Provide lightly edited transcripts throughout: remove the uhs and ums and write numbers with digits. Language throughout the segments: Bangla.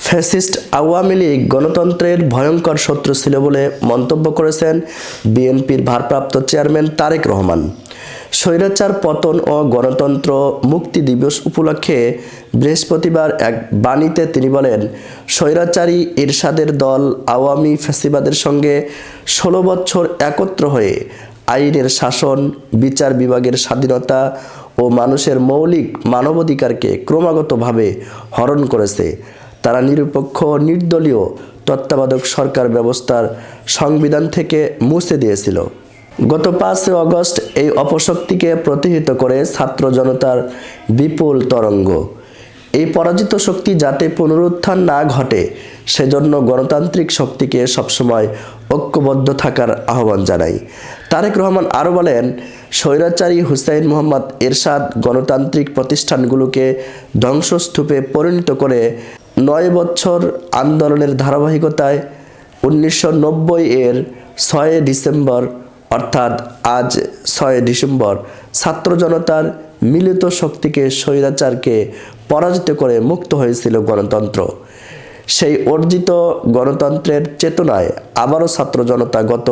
ফ্যাসিস্ট আওয়ামী লীগ গণতন্ত্রের ভয়ঙ্কর শত্রু ছিল বলে মন্তব্য করেছেন বিএনপির ভারপ্রাপ্ত চেয়ারম্যান তারেক রহমান। স্বৈরাচার পতন ও গণতন্ত্র মুক্তি দিবস উপলক্ষে বৃহস্পতিবার এক বাণীতে তিনি বলেন, স্বৈরাচারী এরশাদের দল আওয়ামী ফ্যাসিবাদের সঙ্গে ১৬ বছর একত্র হয়ে আইনের শাসন, বিচার বিভাগের স্বাধীনতা ও মানুষের মৌলিক মানবাধিকারকে ক্রমাগতভাবে হরণ করেছে। তারা নিরপেক্ষ নির্দলীয় তত্ত্বাবধায়ক সরকার ব্যবস্থার সংবিধান থেকে মুছে দিয়েছিল। গত ৫ আগস্ট এই অপশক্তিকে প্রতিহত করে ছাত্র জনতার বিপুল তরঙ্গ। এই পরাজিত শক্তি যাতে পুনরুত্থান না ঘটে সেজন্য গণতান্ত্রিক শক্তিকে সবসময় ঐক্যবদ্ধ থাকার আহ্বান জানাই। তারেক রহমান আরও বলেন, স্বৈরাচারী হুসাইন মোহাম্মদ এরশাদ গণতান্ত্রিক প্রতিষ্ঠানগুলোকে ধ্বংসস্তূপে পরিণত করে ৯ বছর আন্দোলনের ধারাবাহিকতায় ১৯৯০-এর ৬ ডিসেম্বর অর্থাৎ আজ ৬ ডিসেম্বর ছাত্র জনতার মিলিত শক্তিকে স্বৈরাচারকে পরাজিত করে মুক্ত হয়েছিল গণতন্ত্র। সেই অর্জিত গণতন্ত্রের চেতনায় আবারও ছাত্র জনতা গত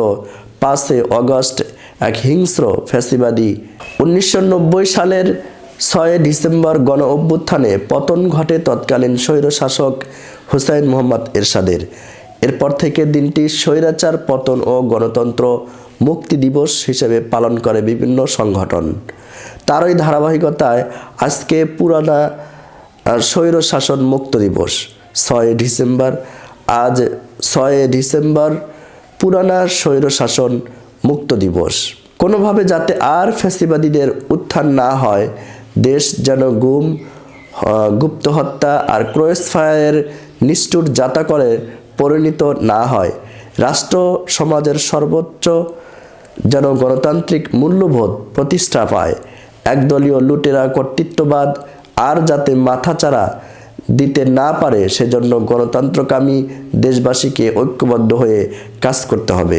৫ আগস্ট এক হিংস্র ফ্যাসিবাদী ১৯৯০ সালের ৬ ডিসেম্বর গণ অভ্যুত্থানে পতন ঘটে তৎকালীন স্বৈরশাসক হুসাইন মোহাম্মদ এরশাদের। এরপর থেকে দিনটি স্বৈরাচার পতন ও গণতন্ত্র মুক্তি দিবস হিসেবে পালন করে বিভিন্ন সংগঠন। তারই ধারাবাহিকতায় আজকে পুরানা স্বৈরশাসন মুক্ত দিবস ৬ ডিসেম্বর। আজ ৬ ডিসেম্বর পুরানা স্বৈরশাসন মুক্ত দিবস। কোনোভাবে যাতে আর ফ্যাসিবাদীদের উত্থান না হয়, দেশ যেন গুপ্ত হত্যা আর ক্রসফায়ারের নিষ্ঠুর যাতা করে পরিণত না হয়, রাষ্ট্র সমাজের সর্বোচ্চ যেন গণতান্ত্রিক মূল্যবোধ প্রতিষ্ঠা পায়, একদলীয় লুটেরা কর্তৃত্ববাদ আর যাতে মাথাচাড়া দিতে না পারে সেজন্য গণতন্ত্রকামী দেশবাসীকে ঐক্যবদ্ধ হয়ে কাজ করতে হবে।